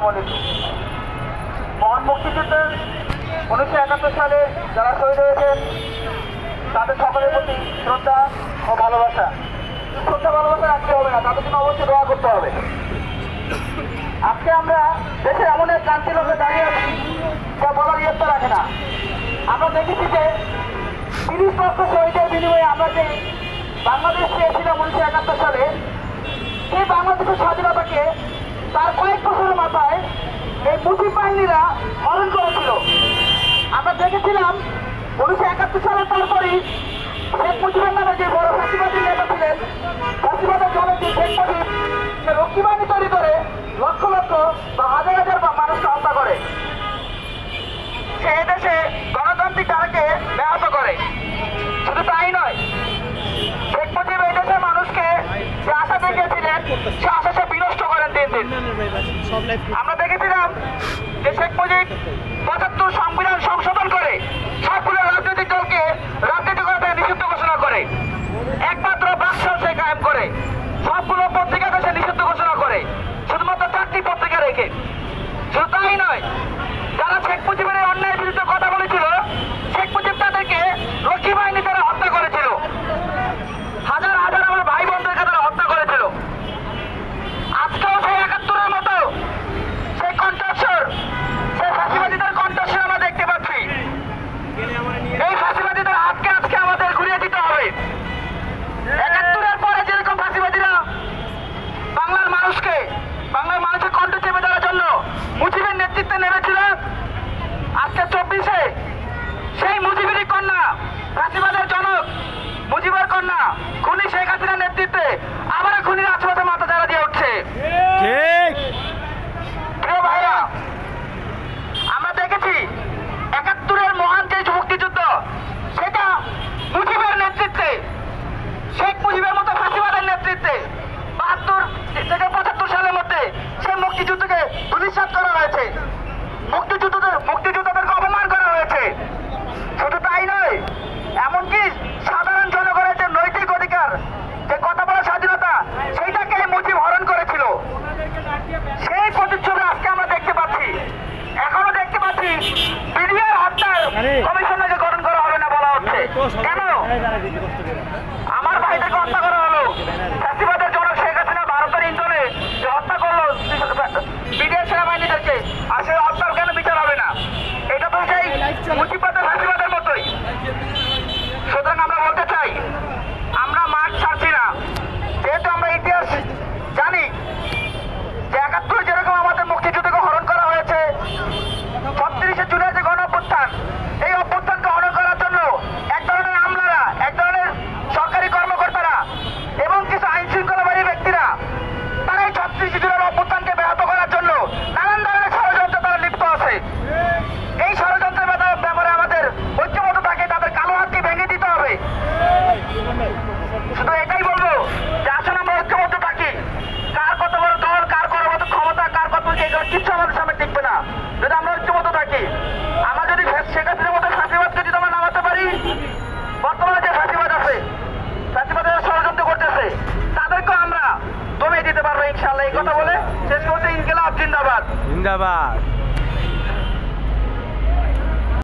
আলাইকুম। মহান মুক্তিযুদ্ধে 1971 সালে যারা শহীদ হয়েছেন তাদের সকলের প্রতি শ্রদ্ধা ও ভালোবাসা। শ্রদ্ধা ভালোবাসা রাখতে হবে না, তাদের জন্য অবশ্যই দোয়া করতে হবে। আজকে আমরা দেশে এমন এক ক্রান্তি লোকে দাঁড়িয়ে আছি যা বলার ইয়ত্তা রাখে না। আমরা দেখেছি যে 30 লক্ষ শহীদের বিনিময়ে আমরা যে বাংলাদেশ পেয়েছিলাম 1971 সালে, সেই বাংলাদেশের স্বাধীনতাকে তার কয়েক বছরের মাথায় এই মুজিব বাহিনীরা হরণ করেছিল। আমরা দেখেছিলাম 1971 সালের তারপরই শেখ মুজিবের নামে যে বড় ফাঁসিবাদী নেতা ছিলেন, ফাঁসিবাদের জনক শেখ মুজিব সে রক্ষী বাহিনী তৈরি করে লক্ষ লক্ষ বা হাজার হাজার মানুষকে হত্যা করে। সে দেশে গণতান্ত্রিক ধারাকে ব্যাহত করে। শুধু তাই নয়, শেখ মুজিব এই দেশের মানুষকে যে আশা দেখিয়েছিলেন সে আশা সে বিনষ্ট করেন দিন দিন। আমরা দেখেছিলাম যে শেখ মুজিব 75 সংবিধান সংশোধন করে সবগুলো রাজনৈতিক দলকে রাজনীতি করে তাকে নিষিদ্ধ ঘোষণা করে। একমাত্র বাকশাল সে কায়েম করে, সবগুলো পত্রিকাকে সে নিষিদ্ধ ঘোষণা করে, শুধুমাত্র 4টি পত্রিকা রেখে। শুধু তাই নয়, যারা শেখ মুজিবের অন্যায়ের বিরুদ্ধে কথা বলেছিল শেখ মুজিব তাদেরকে রক্ষী বাহিনী তারা হত্যা করেছিল। হাজার হাজার আমার ভাই বোনদেরকে তারা হত্যা করেছিল। আজকেও সেই 71-এর মতো সেই কণ্ঠস্বর, সেই ফাঁসিবাদীদের কণ্ঠস্বর আমরা দেখতে পাচ্ছি। এই ফাঁসিবাদীদের হাতকে আজকে আমাদের ঘুরিয়ে দিতে হবে। 71-এর পরে যেরকম ফাঁসিবাদীরা বাংলার মানুষের কণ্ঠ চেপে দেওয়ার জন্য মুজিবের নেতৃত্বে নেমেছিল, আজকে 24-এ সেই মুজিবেরই কন্যা, ফাঁসিবাদের জনক মুজিবের কন্যা খুনি শেখ হাসিনার নেতৃত্বে আবার খুনির আশেপাশে মাথা চারা দিয়ে উঠছে। প্রিয় ভাইরা, আমরা দেখেছি 71-এর মহান যে মুক্তিযুদ্ধ সেটা মুজিবের নেতৃত্বে, শেখ মুজিবের মতো ফাঁসিবাদের নেতৃত্বে 72 থেকে 75 সালের মধ্যে সেই মুক্তিযুদ্ধকে ধূলিসাৎ করা হয়েছে, মুক্তিযোদ্ধাদেরকে অপমান করা হয়েছে। শুধু তাই নয়, এমনকি সাধারণ জনগণের যে নৈতিক অধিকার, যে কথা বলার স্বাধীনতা, সেইটাকে মুজিব হরণ করেছিল। সেই প্রতিচ্ছবি আজকে আমরা দেখতে পাচ্ছি। এখনো দেখতে পাচ্ছি বিডিআর হত্যার কমিশনকে গঠন করা হবে না বলা হচ্ছে। কেন? আমার ভাইদেরকে হত্যা করা হলো, ফ্যাসিবাদের জনক শেখ হাসিনা ভারতের ইন্ধনে যে হত্যা করলো বিডিআর সেনাবাহিনীদেরকে, আর সেই হত্যার কেন বিচার হবে না? এটা তো সেই মুজিববাদের ফ্যাসিবাদের মতোই। সুতরাং আমরা বলতে চাই, আমরা মাঠ ছাড়ছি না। যেহেতু আমরা ইতিহাস জানি যে 71 যেরকম আমাদের মুক্তিযুদ্ধকে হরণ করা হয়েছে, 36শে জুলাই যে গণ অভ্যুত্থান, এই অভ্যুত্থানকে হরণ করার জন্য এক ধরনের আমলারা, এক ধরনের সরকারি কর্মকর্তারা এবং কিছু আইন শৃঙ্খলাবাহী ব্যক্তিরা তারা এই 36শে জুলাই অভ্যুত্থানকে ব্যাহত করার জন্য নানান ধরনের ষড়যন্ত্রে তারা লিপ্ত আছে। এই ষড়যন্ত্রের ব্যাপারে আমাদের ঐক্যবদ্ধ থাকে, তাদের কালো হাতকে ভেঙে দিতে হবে। শুধু এটাই বলবো যে আসুন আমরা ঐক্যবদ্ধ থাকি। কার কত বড় দল, কার কত ক্ষমতা, কার কত কিচ্ছু আমাদের সামনে টিকবে না যদি আমরা ঐক্যবদ্ধ থাকি। আমরা যদি শেখ হাসিনার মতো ফাঁসিবাদকে যদি আমরা নামাতে পারি, বর্তমানে যে ফাঁসিবাদ আছে, ফাঁসিবাদের ষড়যন্ত্র করতেছে, তাদেরকেও আমরা দমিয়ে দিতে পারবো ইনশাআল্লাহ। এই কথা বলে শেষ করতে ইনকিলাব জিন্দাবাদ।